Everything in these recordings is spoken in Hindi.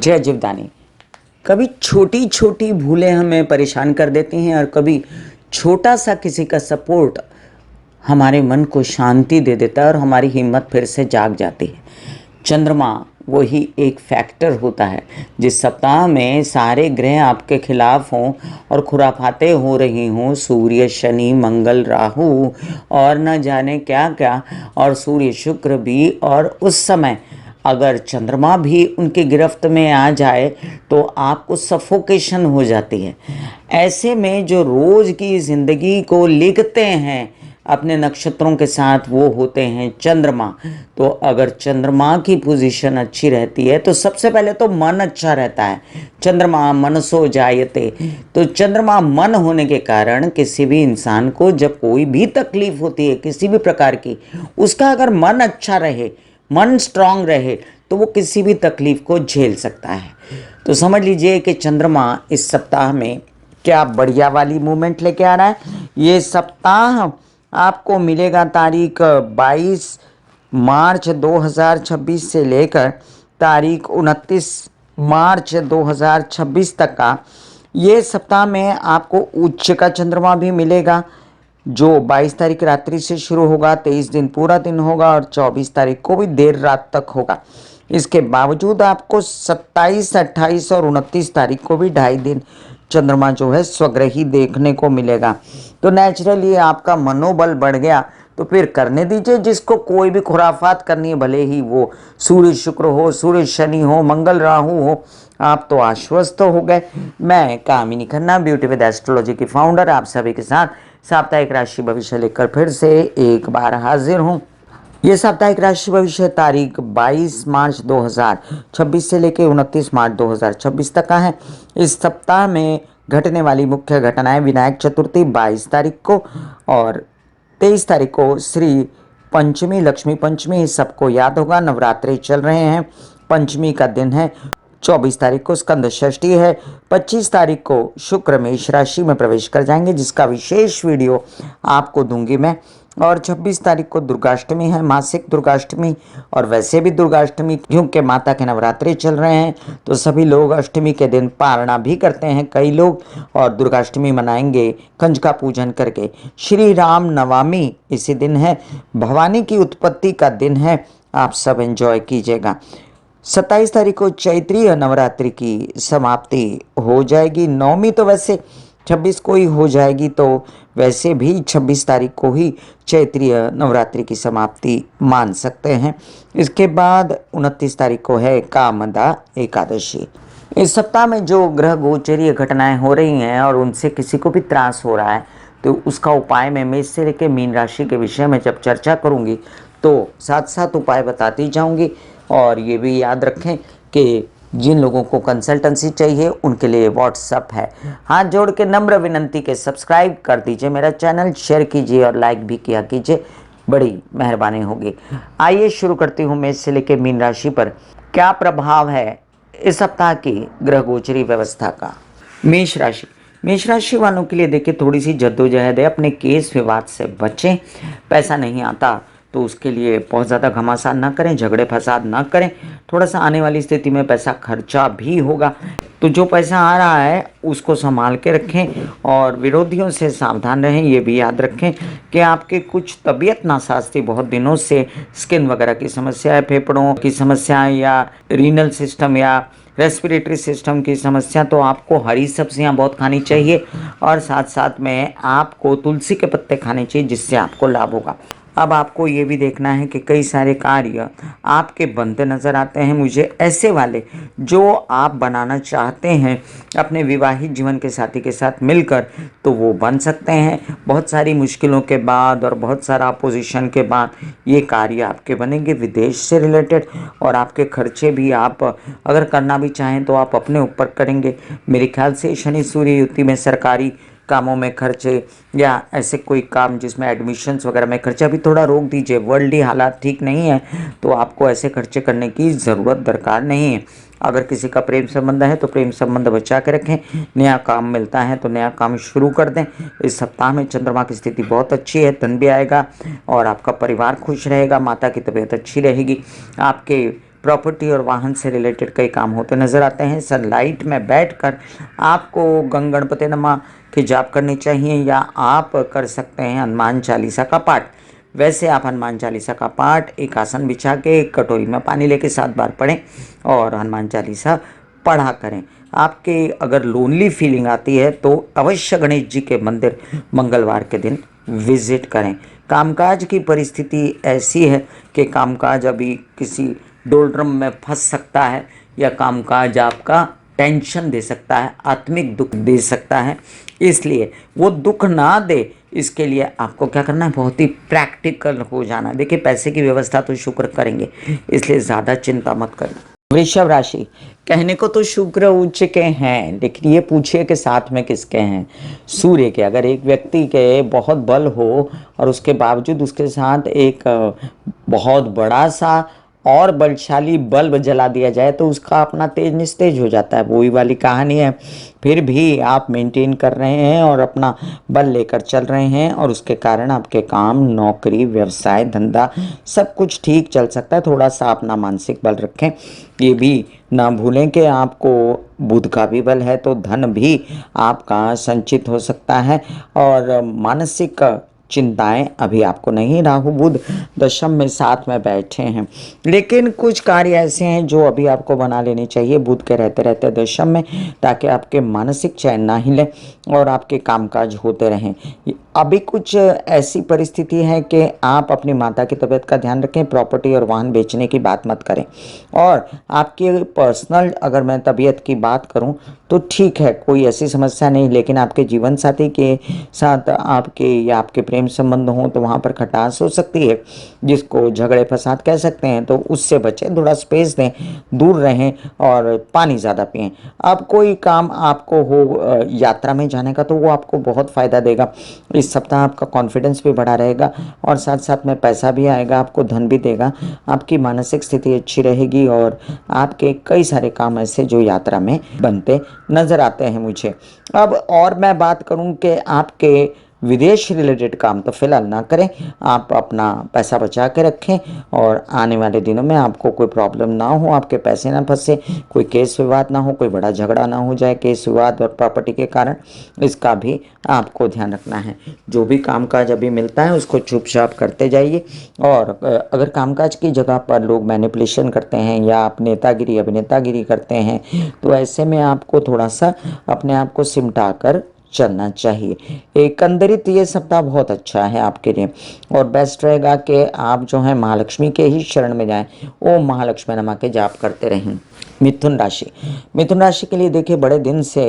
जय जीवदानी। कभी छोटी छोटी भूलें हमें परेशान कर देती हैं और कभी छोटा सा किसी का सपोर्ट हमारे मन को शांति दे देता है और हमारी हिम्मत फिर से जाग जाती है। चंद्रमा वही एक फैक्टर होता है। जिस सप्ताह में सारे ग्रह आपके खिलाफ हों और खुराफातें हो रही हों, सूर्य, शनि, मंगल, राहु और न जाने क्या क्या, और सूर्य, शुक्र भी, और उस समय अगर चंद्रमा भी उनकी गिरफ्त में आ जाए तो आपको सफोकेशन हो जाती है। ऐसे में जो रोज़ की ज़िंदगी को लिखते हैं अपने नक्षत्रों के साथ, वो होते हैं चंद्रमा। तो अगर चंद्रमा की पोजीशन अच्छी रहती है तो सबसे पहले तो मन अच्छा रहता है। चंद्रमा मनसो जायते, तो चंद्रमा मन होने के कारण किसी भी इंसान को जब कोई भी तकलीफ होती है किसी भी प्रकार की, उसका अगर मन अच्छा रहे, मन स्ट्रांग रहे, तो वो किसी भी तकलीफ को झेल सकता है। तो समझ लीजिए कि चंद्रमा इस सप्ताह में क्या बढ़िया वाली मूवमेंट लेके आ रहा है। ये सप्ताह आपको मिलेगा तारीख 22 मार्च 2026 से लेकर तारीख 29 मार्च 2026 तक का। ये सप्ताह में आपको उच्च का चंद्रमा भी मिलेगा जो 22 तारीख रात्रि से शुरू होगा, 23 दिन पूरा दिन होगा और 24 तारीख को भी देर रात तक होगा। इसके बावजूद आपको 27, 28 और 29 तारीख को भी 2.5 दिन चंद्रमा जो है स्वग्रही देखने को मिलेगा। तो नेचुरली आपका मनोबल बढ़ गया, तो फिर करने दीजिए जिसको कोई भी खुराफात करनी है, भले ही वो सूर्य शुक्र हो, सूर्य शनि हो, मंगल राहु हो, आप तो आश्वस्त हो गए। मैं कामिनी खन्ना, ब्यूटी विद एस्ट्रोलॉजी की फाउंडर, आप सभी के साथ साप्ताहिक राशि भविष्य लेकर फिर से एक बार हाजिर हूँ। ये साप्ताहिक राशि भविष्य तारीख 22 मार्च 2026 से लेकर 29 मार्च 2026 तक का है। इस सप्ताह में घटने वाली मुख्य घटनाएं: विनायक चतुर्थी 22 तारीख को और 23 तारीख को श्री पंचमी, लक्ष्मी पंचमी, सबको याद होगा नवरात्रि चल रहे हैं, पंचमी का दिन है। 24 तारीख को स्कंद षष्ठी है। 25 तारीख को शुक्र मेष राशि में प्रवेश कर जाएंगे, जिसका विशेष वीडियो आपको दूंगी मैं। और 26 तारीख को दुर्गाष्टमी है, मासिक दुर्गाष्टमी। और वैसे भी दुर्गाष्टमी क्योंकि माता के नवरात्रि चल रहे हैं तो सभी लोग अष्टमी के दिन पारणा भी करते हैं कई लोग, और दुर्गाष्टमी मनाएंगे कंजका पूजन करके। श्री राम नवमी इसी दिन है, भवानी की उत्पत्ति का दिन है, आप सब एंजॉय कीजिएगा। 27 तारीख को चैत्रीय नवरात्रि की समाप्ति हो जाएगी। नवमी तो वैसे 26 को ही हो जाएगी, तो वैसे भी 26 तारीख को ही चैत्रीय नवरात्रि की समाप्ति मान सकते हैं। इसके बाद 29 तारीख को है कामदा एकादशी। इस सप्ताह में जो ग्रह गोचरीय घटनाएं हो रही हैं और उनसे किसी को भी त्रास हो रहा है, तो उसका उपाय मैं मेष से लेकर मीन राशि के विषय में जब चर्चा करूंगी तो साथ साथ उपाय बताती जाऊंगी। और ये भी याद रखें कि जिन लोगों को कंसल्टेंसी चाहिए उनके लिए व्हाट्सअप है। हाथ जोड़ के नम्र विनंती के सब्सक्राइब कर दीजिए मेरा चैनल, शेयर कीजिए और लाइक भी किया कीजिए, बड़ी मेहरबानी होगी। आइए शुरू करती हूँ मेष से लेकर मीन राशि पर क्या प्रभाव है इस सप्ताह की ग्रह गोचरी व्यवस्था का। मेष राशि वालों के लिए देखिए थोड़ी सी जद्दोजहद है, अपने केस विवाद से बचें। पैसा नहीं आता तो उसके लिए बहुत ज़्यादा घमासान ना करें, झगड़े फसाद ना करें। थोड़ा सा आने वाली स्थिति में पैसा खर्चा भी होगा, तो जो पैसा आ रहा है उसको संभाल के रखें और विरोधियों से सावधान रहें। ये भी याद रखें कि आपके कुछ तबीयत नासाज थी बहुत दिनों से, स्किन वगैरह की समस्या है, फेफड़ों की समस्या या रीनल सिस्टम या रेस्पिरेटरी सिस्टम की समस्या, तो आपको हरी सब्जियां बहुत खानी चाहिए और साथ साथ में आपको तुलसी के पत्ते खाने चाहिए, जिससे आपको लाभ होगा। अब आपको ये भी देखना है कि कई सारे कार्य आपके बनते नज़र आते हैं मुझे, ऐसे वाले जो आप बनाना चाहते हैं अपने विवाहित जीवन के साथी के साथ मिलकर, तो वो बन सकते हैं। बहुत सारी मुश्किलों के बाद और बहुत सारा अपोजिशन के बाद ये कार्य आपके बनेंगे विदेश से रिलेटेड, और आपके खर्चे भी आप अगर करना भी चाहें तो आप अपने ऊपर करेंगे। मेरे ख्याल से शनि सूर्य युति में सरकारी कामों में खर्चे या ऐसे कोई काम जिसमें एडमिशन्स वगैरह में खर्चा भी थोड़ा रोक दीजिए। वर्ल्डली हालात ठीक नहीं है तो आपको ऐसे खर्चे करने की ज़रूरत दरकार नहीं है। अगर किसी का प्रेम संबंध है तो प्रेम संबंध बचा के रखें। नया काम मिलता है तो नया काम शुरू कर दें। इस सप्ताह में चंद्रमा की स्थिति बहुत अच्छी है, धन भी आएगा और आपका परिवार खुश रहेगा, माता की तबीयत अच्छी रहेगी। आपके प्रॉपर्टी और वाहन से रिलेटेड कई काम होते नज़र आते हैं। सनलाइट में बैठकर आपको गंग गणपति नमः की जाप करनी चाहिए, या आप कर सकते हैं हनुमान चालीसा का पाठ। वैसे आप हनुमान चालीसा का पाठ एक आसन बिछा के एक कटोरी में पानी लेके 7 बार पढ़ें और हनुमान चालीसा पढ़ा करें। आपके अगर लोनली फीलिंग आती है तो अवश्य गणेश जी के मंदिर मंगलवार के दिन विजिट करें। कामकाज की परिस्थिति ऐसी है कि कामकाज अभी किसी डोलड्रम में फंस सकता है, या कामकाज आपका टेंशन दे सकता है, आत्मिक दुख दे सकता है। इसलिए वो दुख ना दे, इसके लिए आपको क्या करना है, बहुत ही प्रैक्टिकल हो जाना। देखिए पैसे की व्यवस्था तो शुक्र करेंगे, इसलिए ज़्यादा चिंता मत करना। वृषभ राशि, कहने को तो शुक्र उच्च के हैं, लेकिन ये पूछिए कि साथ में किसके हैं। सूर्य के। अगर एक व्यक्ति के बहुत बल हो और उसके बावजूद उसके साथ एक बहुत बड़ा सा और बलशाली बल्ब जला दिया जाए तो उसका अपना तेज निस्तेज हो जाता है, वही वाली कहानी है। फिर भी आप मेंटेन कर रहे हैं और अपना बल लेकर चल रहे हैं, और उसके कारण आपके काम, नौकरी, व्यवसाय, धंधा सब कुछ ठीक चल सकता है। थोड़ा सा अपना मानसिक बल रखें। ये भी ना भूलें कि आपको बुध का भी बल है, तो धन भी आपका संचित हो सकता है। और मानसिक चिंताएं अभी आपको नहीं, राहु बुध दशम में साथ में बैठे हैं। लेकिन कुछ कार्य ऐसे हैं जो अभी आपको बना लेने चाहिए बुध के रहते रहते दशम में, ताकि आपके मानसिक चैन ना हिले और आपके कामकाज होते रहें। अभी कुछ ऐसी परिस्थिति है कि आप अपनी माता की तबीयत का ध्यान रखें, प्रॉपर्टी और वाहन बेचने की बात मत करें। और आपकी पर्सनल अगर मैं तबीयत की बात करूं तो ठीक है, कोई ऐसी समस्या नहीं, लेकिन आपके जीवन साथी के साथ आपके या आपके प्रेम संबंध हो तो वहाँ पर खटास हो सकती है, जिसको झगड़े फसाद कह सकते हैं। तो उससे बचें, थोड़ा स्पेस दें, दूर रहें और पानी ज़्यादा पिएं। अब कोई काम आपको हो यात्रा में जाने का, तो वो आपको बहुत फ़ायदा देगा। इस सप्ताह आपका कॉन्फिडेंस भी बढ़ा रहेगा और साथ साथ में पैसा भी आएगा, आपको धन भी देगा। आपकी मानसिक स्थिति अच्छी रहेगी और आपके कई सारे काम ऐसे जो यात्रा में बनते नज़र आते हैं मुझे। अब और मैं बात करूं कि आपके विदेश रिलेटेड काम तो फिलहाल ना करें, आप अपना पैसा बचा के रखें और आने वाले दिनों में आपको कोई प्रॉब्लम ना हो, आपके पैसे ना फंसे, कोई केस विवाद ना हो, कोई बड़ा झगड़ा ना हो जाए केस विवाद और प्रॉपर्टी के कारण। इसका भी आपको ध्यान रखना है। जो भी कामकाज अभी मिलता है उसको चुपचाप करते जाइए। और अगर कामकाज की जगह पर लोग मैनिपुलेशन करते हैं या आप नेतागिरी अभिनेतागिरी करते हैं, तो ऐसे में आपको थोड़ा सा अपने आप को सिमटा कर चलना चाहिए। एकंदरित ये सप्ताह बहुत अच्छा है आपके लिए, और बेस्ट रहेगा कि आप जो है महालक्ष्मी के ही शरण में जाएं, ओम महालक्ष्मी नमः के जाप करते रहें। मिथुन राशि, मिथुन राशि के लिए देखिए बड़े दिन से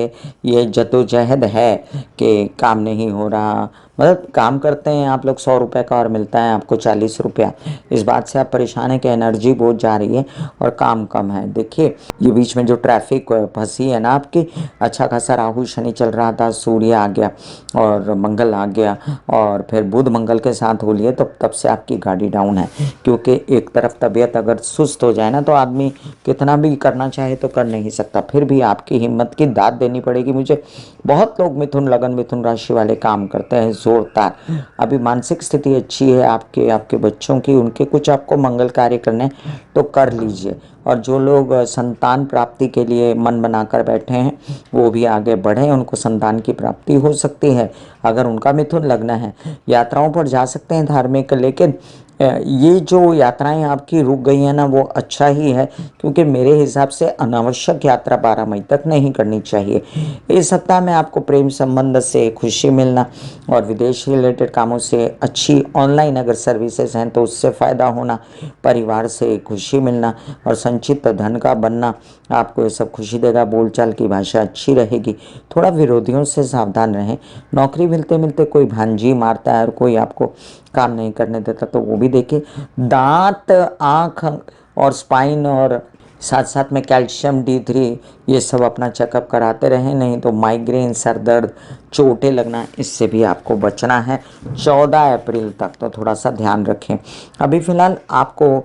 ये जद्दोजहद है कि काम नहीं हो रहा, मतलब काम करते हैं आप लोग 100 रुपये का और मिलता है आपको 40 रुपया। इस बात से आप परेशान हैं कि एनर्जी बहुत जा रही है और काम कम है। देखिए ये बीच में जो ट्रैफिक फंसी है ना आपकी, अच्छा खासा राहु शनि चल रहा था, सूर्य आ गया और मंगल आ गया, और फिर बुध मंगल के साथ हो लिए, तो तब से आपकी गाड़ी डाउन है। क्योंकि एक तरफ तबीयत अगर सुस्त हो जाए ना, तो आदमी कितना भी करना चाहे तो कर नहीं सकता। फिर भी आपकी हिम्मत की दाद देनी पड़ेगी मुझे। बहुत लोग मिथुन राशि वाले काम करते हैं जोरदार। अभी मानसिक स्थिति अच्छी है आपके बच्चों की, उनके कुछ आपको मंगल कार्य करने तो कर लीजिए। और जो लोग संतान प्राप्ति के लिए मन बनाकर बैठे हैं वो भी आगे बढ़े, उनको संतान की प्राप्ति हो सकती है अगर उनका मिथुन लग्न है। यात्राओं पर जा सकते हैं धार्मिक, लेकिन ये जो यात्राएं आपकी रुक गई हैं ना, वो अच्छा ही है, क्योंकि मेरे हिसाब से अनावश्यक यात्रा 12 मई तक नहीं करनी चाहिए। इस सप्ताह में आपको प्रेम संबंध से खुशी मिलना और विदेश रिलेटेड कामों से अच्छी ऑनलाइन अगर सर्विसेज हैं तो उससे फ़ायदा होना, परिवार से खुशी मिलना और संचित धन का बनना, आपको ये सब खुशी देगा। बोलचाल की भाषा अच्छी रहेगी। थोड़ा विरोधियों से सावधान रहें। नौकरी मिलते मिलते कोई भांजी मारता है और कोई आपको काम नहीं करने देता, तो वो भी देखिए। दांत, आँख और स्पाइन और साथ साथ में कैल्शियम D3 ये सब अपना चेकअप कराते रहें, नहीं तो माइग्रेन, सर दर्द, चोटें लगना, इससे भी आपको बचना है 14 अप्रैल तक, तो थोड़ा सा ध्यान रखें। अभी फ़िलहाल आपको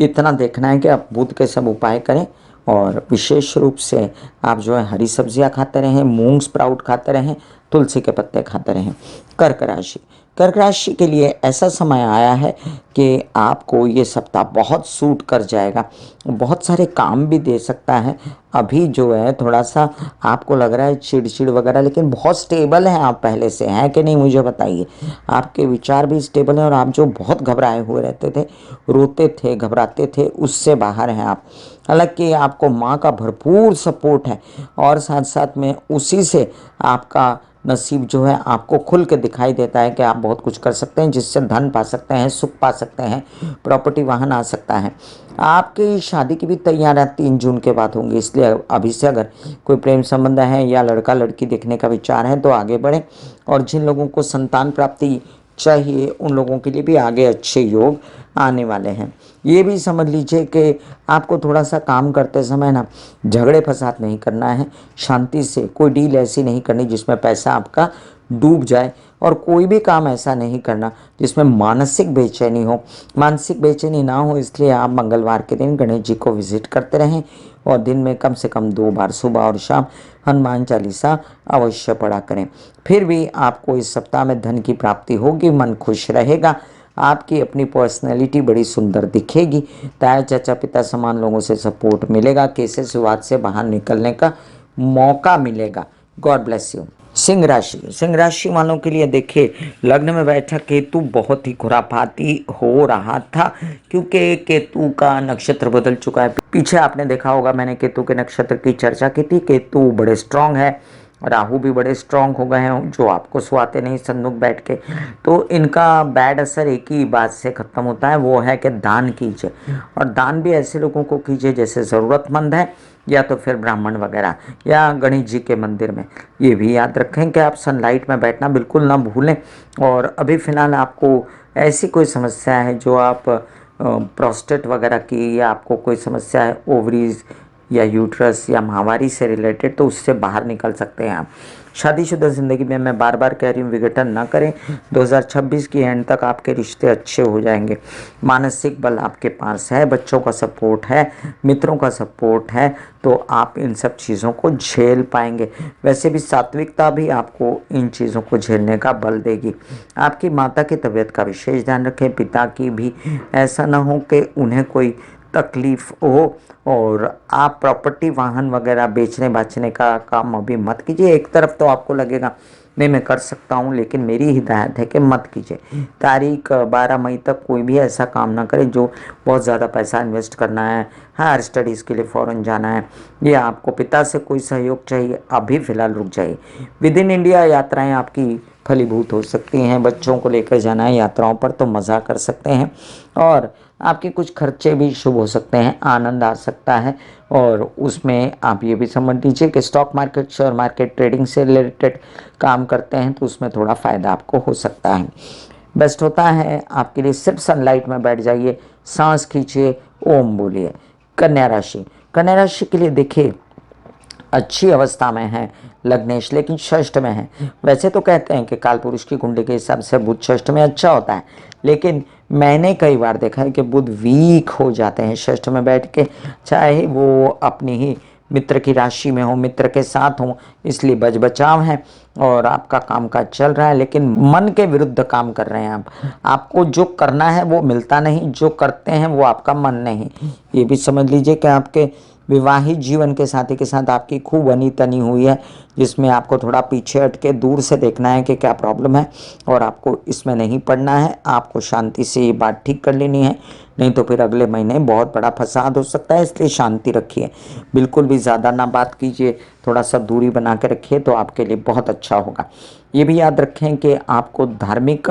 इतना देखना है कि आप बुध के सब उपाय करें, और विशेष रूप से आप जो है हरी सब्जियां खाते रहें, मूंग स्प्राउट खाते रहें, तुलसी के पत्ते खाते रहें। कर्क राशि, कर्क राशि के लिए ऐसा समय आया है कि आपको ये सप्ताह बहुत सूट कर जाएगा, बहुत सारे काम भी दे सकता है। अभी जो है थोड़ा सा आपको लग रहा है चिड़चिड़ वगैरह, लेकिन बहुत स्टेबल हैं आप पहले से, हैं कि नहीं मुझे बताइए। आपके विचार भी स्टेबल हैं और आप जो बहुत घबराए हुए रहते थे, रोते थे, घबराते थे, उससे बाहर हैं आप। हालांकि आपको माँ का भरपूर सपोर्ट है और साथ साथ में उसी से आपका नसीब जो है आपको खुल के दिखाई देता है कि आप बहुत कुछ कर सकते हैं, जिससे धन पा सकते हैं, सुख पा सकते हैं, प्रॉपर्टी वाहन आ सकता है। आपकी शादी की भी तैयारियां 3 जून के बाद होंगी, इसलिए अभी से अगर कोई प्रेम संबंध है या लड़का लड़की देखने का विचार है तो आगे बढ़ें। और जिन लोगों को संतान प्राप्ति चाहिए उन लोगों के लिए भी आगे अच्छे योग आने वाले हैं। ये भी समझ लीजिए कि आपको थोड़ा सा काम करते समय ना झगड़े फसाद नहीं करना है, शांति से कोई डील ऐसी नहीं करनी जिसमें पैसा आपका डूब जाए, और कोई भी काम ऐसा नहीं करना जिसमें मानसिक बेचैनी हो। मानसिक बेचैनी ना हो इसलिए आप मंगलवार के दिन गणेश जी को विजिट करते रहें और दिन में कम से कम 2 बार सुबह और शाम हनुमान चालीसा अवश्य पढ़ा करें। फिर भी आपको इस सप्ताह में धन की प्राप्ति होगी, मन खुश रहेगा, आपकी अपनी पर्सनैलिटी बड़ी सुंदर दिखेगी, ताया चाचा पिता समान लोगों से सपोर्ट मिलेगा, केसेस विवाद से बाहर निकलने का मौका मिलेगा। God bless you. सिंह राशि वालों के लिए देखिए, लग्न में बैठा केतु बहुत ही खुरापाती हो रहा था, क्योंकि केतु का नक्षत्र बदल चुका है। पीछे आपने देखा होगा मैंने केतु के नक्षत्र की चर्चा की थी। केतु बड़े स्ट्रांग है, राहु भी बड़े स्ट्रांग हो गए हैं जो आपको सुहाते नहीं सन्मुख बैठ के। तो इनका बैड असर एक ही बात से खत्म होता है, वो है कि दान कीजिए, और दान भी ऐसे लोगों को कीजिए जैसे ज़रूरतमंद है, या तो फिर ब्राह्मण वगैरह या गणेश जी के मंदिर में। ये भी याद रखें कि आप सनलाइट में बैठना बिल्कुल ना भूलें। और अभी फ़िलहाल आपको ऐसी कोई समस्या है जो आप प्रोस्टेट वगैरह की, या आपको कोई समस्या है ओवरीज या यूट्रस या माहवारी से रिलेटेड, तो उससे बाहर निकल सकते हैं आप। शादीशुदा ज़िंदगी में मैं बार बार कह रही हूँ विघटन ना करें। 2026 की एंड तक आपके रिश्ते अच्छे हो जाएंगे। मानसिक बल आपके पास है, बच्चों का सपोर्ट है, मित्रों का सपोर्ट है, तो आप इन सब चीज़ों को झेल पाएंगे। वैसे भी सात्विकता भी आपको इन चीज़ों को झेलने का बल देगी। आपकी माता की तबीयत का विशेष ध्यान रखें, पिता की भी। ऐसा ना हो कि उन्हें कोई तकलीफ हो, और आप प्रॉपर्टी वाहन वगैरह बेचने बाचने का काम अभी मत कीजिए। एक तरफ तो आपको लगेगा नहीं मैं कर सकता हूँ, लेकिन मेरी हिदायत है कि मत कीजिए। तारीख 12 मई तक कोई भी ऐसा काम ना करें जो बहुत ज़्यादा पैसा इन्वेस्ट करना है, हायर स्टडीज़ के लिए फ़ॉरेन जाना है, या आपको पिता से कोई सहयोग चाहिए, अभी फ़िलहाल रुक जाइए। विद इन इंडिया यात्राएं आपकी फलीभूत हो सकती हैं। बच्चों को लेकर जाना है यात्राओं पर तो मज़ा कर सकते हैं, और आपके कुछ खर्चे भी शुभ हो सकते हैं, आनंद आ सकता है। और उसमें आप ये भी समझ लीजिए कि stock market, share market, trading से रिलेटेड काम करते हैं तो उसमें थोड़ा फ़ायदा आपको हो सकता है। बेस्ट होता है आपके लिए सिर्फ सनलाइट में बैठ जाइए, सांस खींचिए, ओम बोलिए। कन्या राशि के लिए देखिए अच्छी अवस्था में है लग्नेश, लेकिन षष्ठ में है। वैसे तो कहते हैं कि काल पुरुष की कुंडली के हिसाब से बुध षष्ठ में अच्छा होता है, लेकिन मैंने कई बार देखा है कि बुध वीक हो जाते हैं षष्ठ में बैठ के, चाहे वो अपनी ही मित्र की राशि में हो, मित्र के साथ हो, इसलिए बच बचाव है और आपका कामकाज चल रहा है, लेकिन मन के विरुद्ध काम कर रहे हैं आप। आपको जो करना है वो मिलता नहीं, जो करते हैं वो आपका मन नहीं। ये भी समझ लीजिए कि आपके विवाहित जीवन के साथी के साथ आपकी खूब बनी तनी हुई है, जिसमें आपको थोड़ा पीछे हट के दूर से देखना है कि क्या प्रॉब्लम है, और आपको इसमें नहीं पड़ना है। आपको शांति से ये बात ठीक कर लेनी है, नहीं तो फिर अगले महीने बहुत बड़ा फसाद हो सकता है, इसलिए शांति रखिए। बिल्कुल भी ज़्यादा ना बात कीजिए, थोड़ा सा दूरी बना के रखिए तो आपके लिए बहुत अच्छा होगा। ये भी याद रखें कि आपको धार्मिक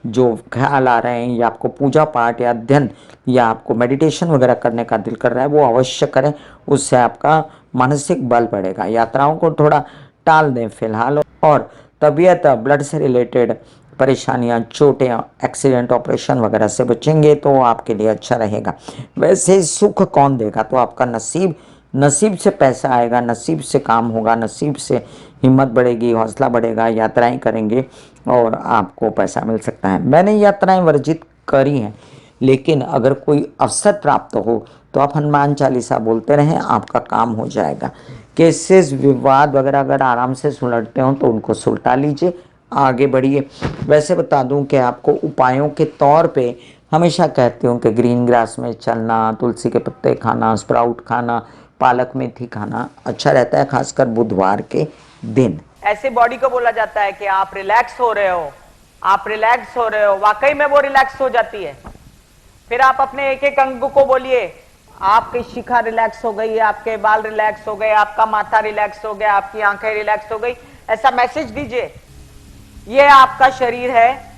जो ख्याल आ रहे हैं, या आपको पूजा पाठ या अध्ययन या आपको मेडिटेशन वगैरह करने का दिल कर रहा है, वो अवश्य करें, उससे आपका मानसिक बल बढ़ेगा। यात्राओं को थोड़ा टाल दें फिलहाल, और तबीयत ब्लड से रिलेटेड परेशानियां, चोटें, एक्सीडेंट, ऑपरेशन वगैरह से बचेंगे तो आपके लिए अच्छा रहेगा। वैसे सुख कौन देगा, तो आपका नसीब, नसीब से पैसा आएगा, नसीब से काम होगा, नसीब से हिम्मत बढ़ेगी, हौसला बढ़ेगा, यात्राएं करेंगे और आपको पैसा मिल सकता है। मैंने यात्राएं वर्जित करी हैं, लेकिन अगर कोई अवसर प्राप्त हो तो आप हनुमान चालीसा बोलते रहें, आपका काम हो जाएगा। केसेस विवाद वगैरह अगर आराम से सुलझते हो तो उनको सुलटा लीजिए, आगे बढ़िए। वैसे बता दूं कि आपको उपायों के तौर पे हमेशा कहती हूँ कि ग्रीन ग्रास में चलना, तुलसी के पत्ते खाना, स्प्राउट खाना, पालक मेथी खाना अच्छा रहता है, खासकर बुधवार के दिन। ऐसे बॉडी को बोला जाता है कि आप रिलैक्स हो रहे हो, आप रिलैक्स हो रहे हो, वाकई में वो रिलैक्स हो जाती है। फिर आप अपने एक एक अंग को बोलिए, आपकी शिखा रिलैक्स हो गई, आपके बाल रिलैक्स हो गए, आपका माथा रिलैक्स हो गया, आपकी आंखें रिलैक्स हो गई, ऐसा मैसेज दीजिए। ये आपका शरीर है,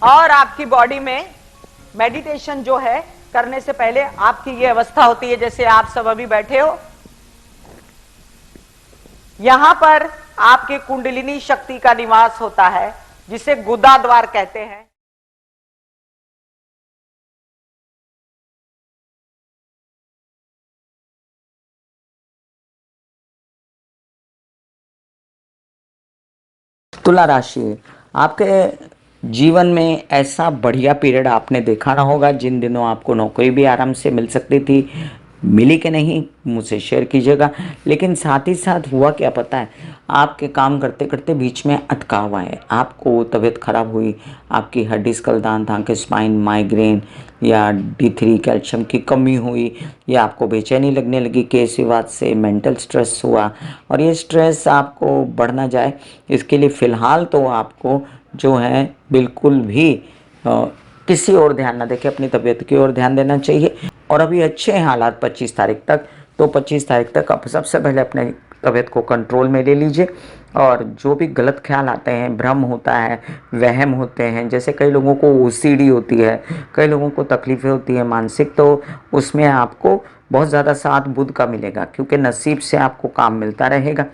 और आपकी बॉडी में मेडिटेशन जो है करने से पहले आपकी ये अवस्था होती है जैसे आप सब अभी बैठे हो। यहां पर आपके कुंडलिनी शक्ति का निवास होता है जिसे गुदा द्वार कहते हैं। तुला राशि, आपके जीवन में ऐसा बढ़िया पीरियड आपने देखा ना होगा जिन दिनों आपको नौकरी भी आराम से मिल सकती थी, मिली कि नहीं मुझसे शेयर कीजिएगा। लेकिन साथ ही साथ हुआ क्या पता है, आपके काम करते करते बीच में अटका हुआ है, आपको तबीयत खराब हुई, आपकी हड्डी स्कल दांत आंखें स्पाइन माइग्रेन या D3 कैल्शियम की कमी हुई, या आपको बेचैनी लगने लगी किसी बात से, मेंटल स्ट्रेस हुआ, और ये स्ट्रेस आपको बढ़ ना जाए इसके लिए फ़िलहाल तो आपको जो है बिल्कुल भी किसी और ध्यान ना देके अपनी तबीयत की ओर ध्यान देना चाहिए। और अभी अच्छे हैं हालात 25 तारीख तक, तो 25 तारीख तक आप सबसे पहले अपने तबीयत को कंट्रोल में ले लीजिए। और जो भी गलत ख्याल आते हैं, भ्रम होता है, वहम होते हैं, जैसे कई लोगों को OCD होती है, कई लोगों को तकलीफ़ें होती है मानसिक, तो उसमें आपको बहुत ज़्यादा साथ बुध का मिलेगा, क्योंकि नसीब से आपको काम मिलता रहेगा,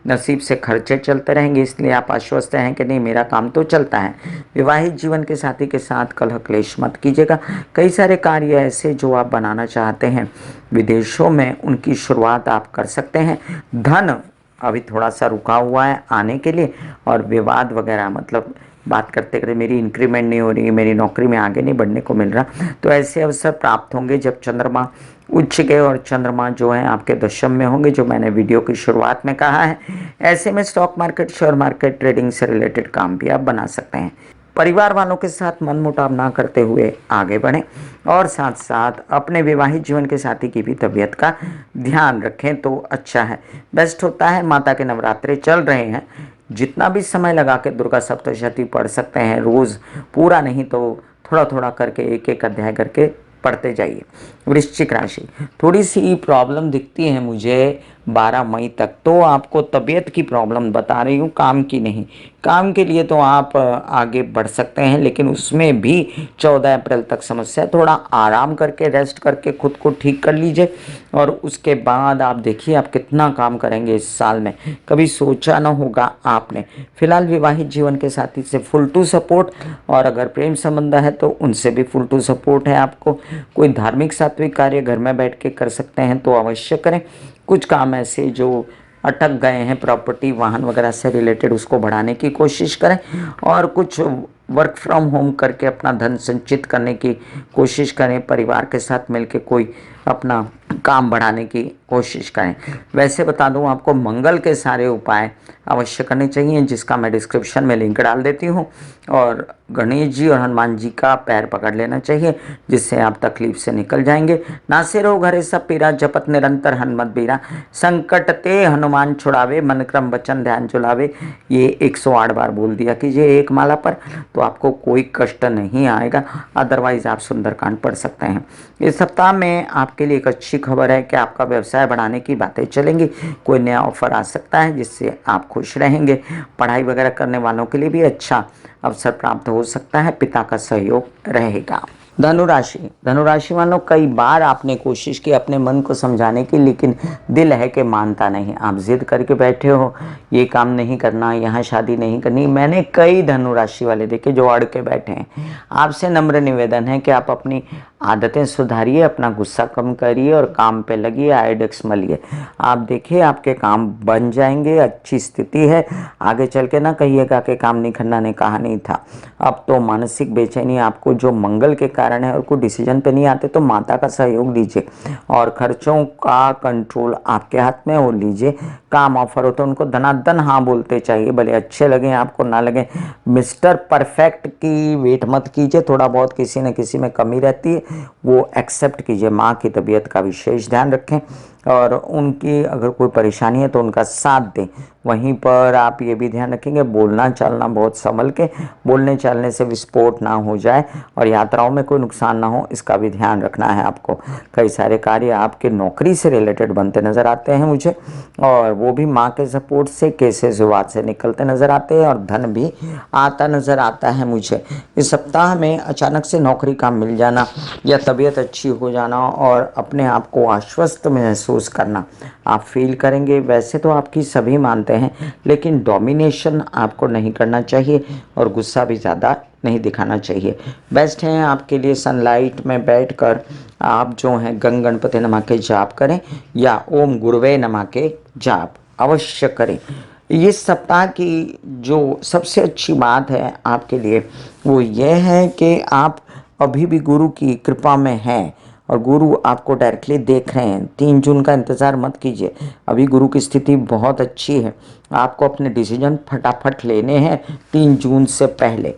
नसीब से खर्चे चलते रहेंगे, इसलिए आप आश्वस्त हैं कि नहीं मेरा काम तो चलता है। विवाहित जीवन के साथी के साथ कलह क्लेश मत कीजिएगा। कई सारे कार्य ऐसे जो आप बनाना चाहते हैं विदेशों में, उनकी शुरुआत आप कर सकते हैं। धन अभी थोड़ा सा रुका हुआ है आने के लिए, और विवाद वगैरह मतलब बात करते करते मेरी इंक्रीमेंट नहीं हो रही, मेरी नौकरी में आगे नहीं बढ़ने को मिल रहा, तो ऐसे अवसर प्राप्त होंगे जब चंद्रमा उच्च के और चंद्रमा जो है आपके दशम में होंगे, जो मैंने वीडियो की शुरुआत में कहा है। ऐसे में stock market, share market, trading से रिलेटेड काम भी आप बना सकते हैं। परिवार वालों के साथ मनमुटाव ना करते हुए आगे बढ़ें, और साथ साथ अपने विवाहित जीवन के साथी की भी तबीयत का ध्यान रखें तो अच्छा है, बेस्ट होता है। माता के नवरात्रे चल रहे हैं, जितना भी समय लगा के दुर्गा सप्तशती पढ़ सकते हैं, रोज़ पूरा नहीं तो थोड़ा थोड़ा करके एक एक अध्याय करके पढ़ते जाइए। वृश्चिक राशि, थोड़ी सी प्रॉब्लम दिखती है मुझे 12 मई तक, तो आपको तबीयत की प्रॉब्लम बता रही हूँ, काम की नहीं। काम के लिए तो आप आगे बढ़ सकते हैं, लेकिन उसमें भी 14 अप्रैल तक समस्या, थोड़ा आराम करके रेस्ट करके खुद को ठीक कर लीजिए, और उसके बाद आप देखिए आप कितना काम करेंगे इस साल में, कभी सोचा ना होगा आपने। फिलहाल विवाहित जीवन के साथी से फुल टू सपोर्ट, और अगर प्रेम संबंध है तो उनसे भी फुल टू सपोर्ट है आपको। कोई धार्मिक सात्विक कार्य घर में बैठ के कर सकते हैं तो अवश्य करें। कुछ काम ऐसे जो अटक गए हैं प्रॉपर्टी वाहन वगैरह से रिलेटेड, उसको बढ़ाने की कोशिश करें, और कुछ वर्क फ्रॉम होम करके अपना धन संचित करने की कोशिश करें। परिवार के साथ मिलकर कोई अपना काम बढ़ाने की कोशिश करें। वैसे बता दूं आपको, मंगल के सारे उपाय अवश्य करने चाहिए, जिसका मैं डिस्क्रिप्शन में लिंक डाल देती हूं। और गणेश जी और हनुमान जी का पैर पकड़ लेना चाहिए, जिससे आप तकलीफ से निकल जाएंगे। नासे रोग हरे सब पीरा, जपत निरंतर हनुमत बीरा, संकट ते हनुमान छुड़ावे, मन क्रम वचन ध्यान चुलावे। ये 108 बार बोल दिया कीजिए एक माला पर, तो आपको कोई कष्ट नहीं आएगा। अदरवाइज आप सुंदरकांड पढ़ सकते हैं। इस सप्ताह में आपके लिए एक अच्छी खबर है कि आपका व्यवसाय बढ़ाने की बातें चलेंगी, कोई नया ऑफर आ सकता है जिससे आप खुश रहेंगे। पढ़ाई वगैरह करने वालों के लिए भी अच्छा अवसर प्राप्त हो सकता है, पिता का सहयोग रहेगा। धनुराशि, धनुराशि वालों, कई बार आपने कोशिश की अपने मन को समझाने की, लेकिन दिल है कि मानता नहीं। आप जिद करके बैठे हो, ये काम नहीं करना, यहाँ शादी नहीं करनी। मैंने कई धनुराशि वाले देखे जो अड़ के बैठे हैं। आपसे नम्र निवेदन है कि आप अपनी आदतें सुधारिए, अपना गुस्सा कम करिए और काम पे लगिए, आयोडेक्स मलिए। आप देखिए आपके काम बन जाएंगे, अच्छी स्थिति है। आगे चल के ना कहिएगा कि काम नहीं खन्ना ने कहा नहीं था। अब तो मानसिक बेचैनी आपको जो मंगल के कारण है और कोई डिसीजन पे नहीं आते तो माता का सहयोग लीजिए और खर्चों का कंट्रोल आपके हाथ में, वो लीजिए। काम ऑफर हो तो उनको धनाधन हाँ बोलते चाहिए, भले अच्छे लगे आपको ना लगे। मिस्टर परफेक्ट की वेट मत कीजिए, थोड़ा बहुत किसी न किसी में कमी रहती है, वो एक्सेप्ट कीजिए। माँ की तबीयत का विशेष ध्यान रखें और उनकी अगर कोई परेशानी है तो उनका साथ दें। वहीं पर आप ये भी ध्यान रखेंगे बोलना चालना बहुत संभल के, बोलने चालने से विस्फोट ना हो जाए और यात्राओं में कोई नुकसान ना हो, इसका भी ध्यान रखना है आपको। कई सारे कार्य आपके नौकरी से रिलेटेड बनते नज़र आते हैं मुझे, और वो भी माँ के सपोर्ट से, केसेस विवाद से निकलते नज़र आते हैं और धन भी आता नज़र आता है मुझे। इस सप्ताह में अचानक से नौकरी का मिल जाना या तबीयत अच्छी हो जाना और अपने आप को आश्वस्त महसूस करना आप फील करेंगे। वैसे तो आपकी सभी मानते हैं, लेकिन डोमिनेशन आपको नहीं करना चाहिए और गुस्सा भी ज़्यादा नहीं दिखाना चाहिए। बेस्ट है आपके लिए सनलाइट में बैठकर आप जो हैं गंग गणपति नमः के जाप करें या ओम गुरुवे नमः के जाप अवश्य करें। इस सप्ताह की जो सबसे अच्छी बात है आपके लिए वो ये है कि आप अभी भी गुरु की कृपा में हैं और गुरु आपको डायरेक्टली देख रहे हैं। 3 जून का इंतज़ार मत कीजिए, अभी गुरु की स्थिति बहुत अच्छी है। आपको अपने डिसीजन फटाफट लेने हैं 3 जून से पहले।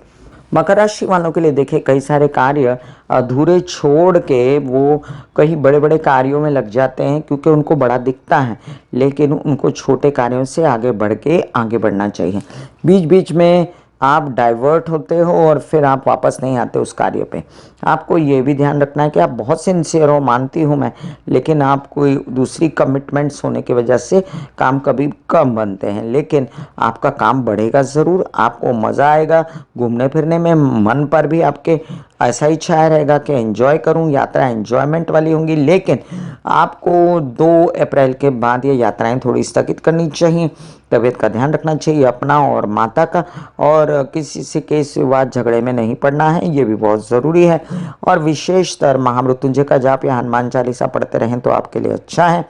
मकर राशि वालों के लिए देखिए कई सारे कार्य अधूरे छोड़ के वो कहीं बड़े बड़े कार्यों में लग जाते हैं क्योंकि उनको बड़ा दिखता है, लेकिन उनको छोटे कार्यों से आगे बढ़ के आगे बढ़ना चाहिए। बीच बीच में आप डाइवर्ट होते हो और फिर आप वापस नहीं आते उस कार्य पे। आपको ये भी ध्यान रखना है कि आप बहुत सिंसियर हो, मानती हूँ मैं, लेकिन आप कोई दूसरी कमिटमेंट्स होने की वजह से काम कभी कम बनते हैं, लेकिन आपका काम बढ़ेगा ज़रूर। आपको मज़ा आएगा घूमने फिरने में, मन पर भी आपके ऐसा ही छाया रहेगा कि एंजॉय करूं, यात्रा एंजॉयमेंट वाली होंगी। लेकिन आपको 2 अप्रैल के बाद ये यात्राएं थोड़ी स्थगित करनी चाहिए। तबीयत का ध्यान रखना चाहिए अपना और माता का, और किसी से केस विवाद झगड़े में नहीं पड़ना है, ये भी बहुत ज़रूरी है। और विशेषतर महामृत्युंजय का जाप या हनुमान चालीसा पढ़ते रहें तो आपके लिए अच्छा है।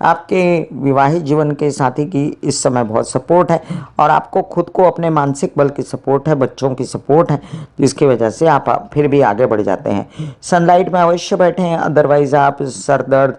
आपके विवाहित जीवन के साथी की इस समय बहुत सपोर्ट है और आपको खुद को अपने मानसिक बल की सपोर्ट है, बच्चों की सपोर्ट है, जिसकी वजह से आप फिर भी आगे बढ़ जाते हैं। सनलाइट में अवश्य बैठें, अदरवाइज आप सर दर्द,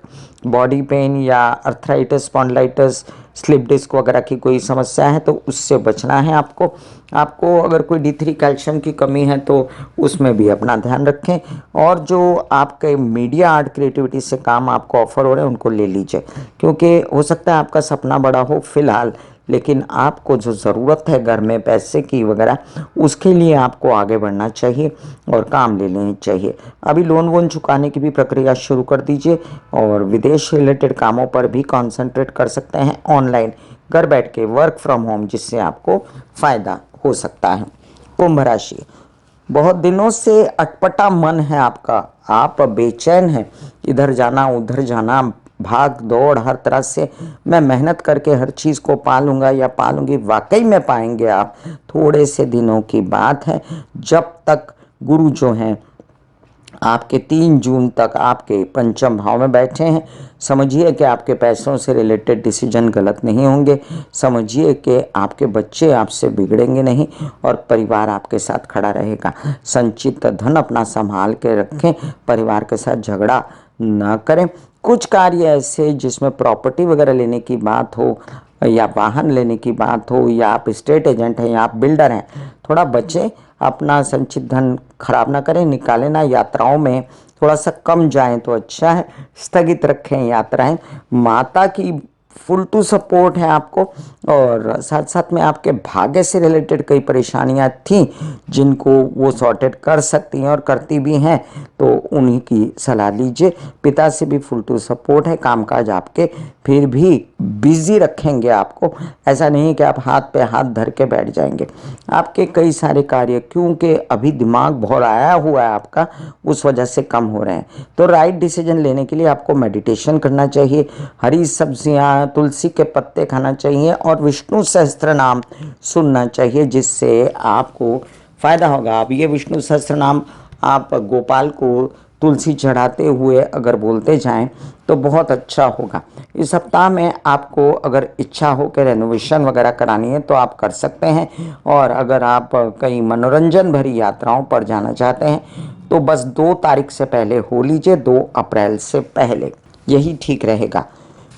बॉडी पेन या अर्थराइटिस, स्पॉन्डिलाइटिस, स्लिप डिस्क वगैरह की कोई समस्या है तो उससे बचना है आपको। आपको अगर कोई D3 कैल्शियम की कमी है तो उसमें भी अपना ध्यान रखें। और जो आपके मीडिया आर्ट क्रिएटिविटी से काम आपको ऑफर हो रहे हैं उनको ले लीजिए, क्योंकि हो सकता है आपका सपना बड़ा हो फिलहाल, लेकिन आपको जो ज़रूरत है घर में पैसे की वगैरह, उसके लिए आपको आगे बढ़ना चाहिए और काम ले लेने चाहिए। अभी लोन वोन चुकाने की भी प्रक्रिया शुरू कर दीजिए और विदेश रिलेटेड कामों पर भी कंसंट्रेट कर सकते हैं ऑनलाइन, घर बैठ के वर्क फ्रॉम होम, जिससे आपको फ़ायदा हो सकता है। कुंभ राशि, बहुत दिनों से अटपटा मन है आपका, आप बेचैन हैं, इधर जाना उधर जाना, भाग दौड़, हर तरह से मैं मेहनत करके हर चीज़ को पालूंगा या पालूंगी, वाकई में पाएंगे आप। थोड़े से दिनों की बात है, जब तक गुरु जो हैं आपके 3 जून तक आपके पंचम भाव में बैठे हैं, समझिए कि आपके पैसों से रिलेटेड डिसीजन गलत नहीं होंगे। समझिए कि आपके बच्चे आपसे बिगड़ेंगे नहीं और परिवार आपके साथ खड़ा रहेगा। संचित धन अपना संभाल के रखें, परिवार के साथ झगड़ा ना करें। कुछ कार्य ऐसे जिसमें प्रॉपर्टी वगैरह लेने की बात हो या वाहन लेने की बात हो, या आप स्टेट एजेंट हैं या आप बिल्डर हैं, थोड़ा बचें, अपना संचित धन खराब ना करें, निकालें ना। यात्राओं में थोड़ा सा कम जाएं तो अच्छा है, स्थगित रखें यात्राएं। माता की फुल टू सपोर्ट है आपको, और साथ साथ में आपके भाग्य से रिलेटेड कई परेशानियां थीं जिनको वो सॉर्टेड कर सकती हैं और करती भी हैं, तो उन्हीं की सलाह लीजिए। पिता से भी फुल टू सपोर्ट है, कामकाज आपके फिर भी बिजी रखेंगे आपको, ऐसा नहीं कि आप हाथ पे हाथ धर के बैठ जाएंगे। आपके कई सारे कार्य, क्योंकि अभी दिमाग बहुत आया हुआ है आपका, उस वजह से कम हो रहे हैं। तो राइट डिसीजन लेने के लिए आपको मेडिटेशन करना चाहिए, हरी सब्जियां, तुलसी के पत्ते खाना चाहिए और विष्णु सहस्त्र नाम सुनना चाहिए, जिससे आपको फ़ायदा होगा। आप ये विष्णु सहस्त्र नाम आप गोपाल को तुलसी चढ़ाते हुए अगर बोलते जाएं तो बहुत अच्छा होगा। इस सप्ताह में आपको अगर इच्छा हो कि रेनोवेशन वगैरह करानी है तो आप कर सकते हैं, और अगर आप कई मनोरंजन भरी यात्राओं पर जाना चाहते हैं तो बस 2 तारीख से पहले हो लीजिए, 2 अप्रैल से पहले, यही ठीक रहेगा।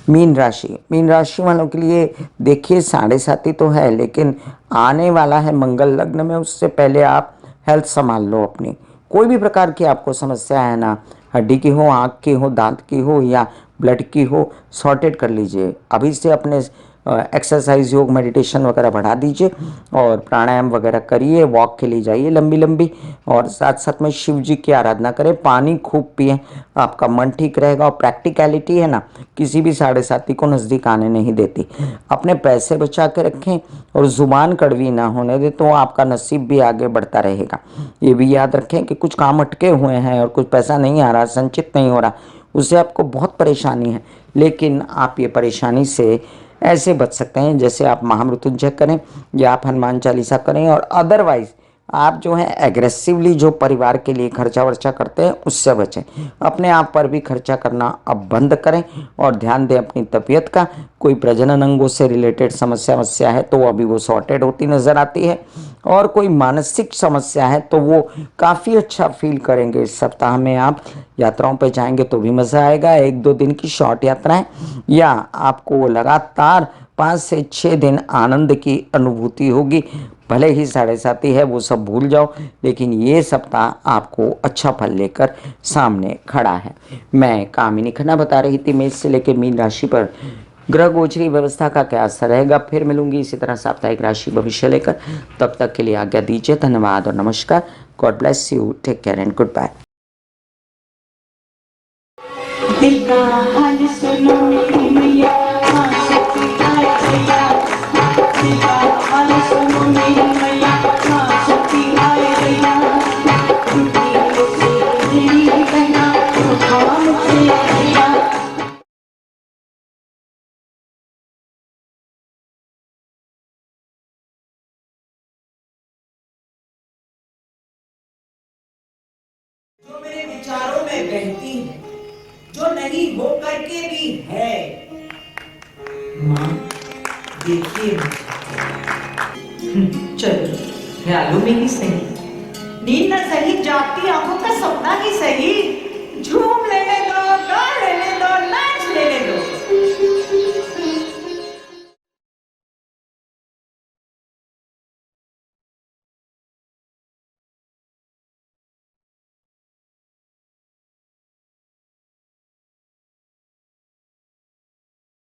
मीन राशि वालों के लिए देखिए 7.5 तो है, लेकिन आने वाला है मंगल लग्न में, उससे पहले आप हेल्थ संभाल लो अपनी। कोई भी प्रकार की आपको समस्या है ना, हड्डी की हो, आँख की हो, दांत की हो या ब्लड की हो, सॉर्टेड कर लीजिए अभी से। अपने एक्सरसाइज, योग, मेडिटेशन वगैरह बढ़ा दीजिए और प्राणायाम वगैरह करिए, वॉक के लिए जाइए लंबी लंबी, और साथ साथ में शिव जी की आराधना करें, पानी खूब पिए, आपका मन ठीक रहेगा। और प्रैक्टिकलिटी है ना, किसी भी 7.5 को नज़दीक आने नहीं देती। अपने पैसे बचा के रखें और ज़ुबान कड़वी ना होने दें, तो आपका नसीब भी आगे बढ़ता रहेगा। ये भी याद रखें कि कुछ काम अटके हुए हैं और कुछ पैसा नहीं आ रहा, संचित नहीं हो रहा, उससे आपको बहुत परेशानी है, लेकिन आप ये परेशानी से ऐसे बच सकते हैं जैसे आप महामृत्युंजय करें या आप हनुमान चालीसा करें, और अदरवाइज आप जो है एग्रेसिवली जो परिवार के लिए खर्चा वर्चा करते हैं उससे बचें। अपने आप पर भी खर्चा करना अब बंद करें और ध्यान दें अपनी तबीयत का। कोई प्रजनन अंगों से रिलेटेड समस्या है तो अभी वो सॉर्टेड होती नज़र आती है, और कोई मानसिक समस्या है तो वो काफ़ी अच्छा फील करेंगे। इस सप्ताह में आप यात्राओं पे जाएंगे तो भी मज़ा आएगा। 1-2 दिन की शॉर्ट यात्राएं, या आपको लगातार 5 से 6 दिन आनंद की अनुभूति होगी। भले ही 7.5 है, वो सब भूल जाओ, लेकिन ये सप्ताह आपको अच्छा फल लेकर सामने खड़ा है। मैं कामिनी खन्ना बता रही थी मेष से लेकर मीन राशि पर ग्रह गोचरी व्यवस्था का क्या असर रहेगा। फिर मिलूंगी इसी तरह साप्ताहिक राशि भविष्य लेकर। तब तक के लिए आज्ञा दीजिए। धन्यवाद और नमस्कार। God bless you, take care and good bye. दिल का हाल सुनो मेरी मैया, हाँ शक्ति आए भैया। दिल का हाल सुनो मेरी मैया, हाँ शक्ति आए भैया। टूटी से तेरी बहना, उठा मुझसे भैया। जो मेरे विचारों में बहती है, जो नहीं हो करके भी है, माँ देखिए। चलो ख्यालों में ही सही, नींद न सही, जागती आंखों का सपना ही सही, झूम लेने दो, गा लेने दो, नाच लेने दो।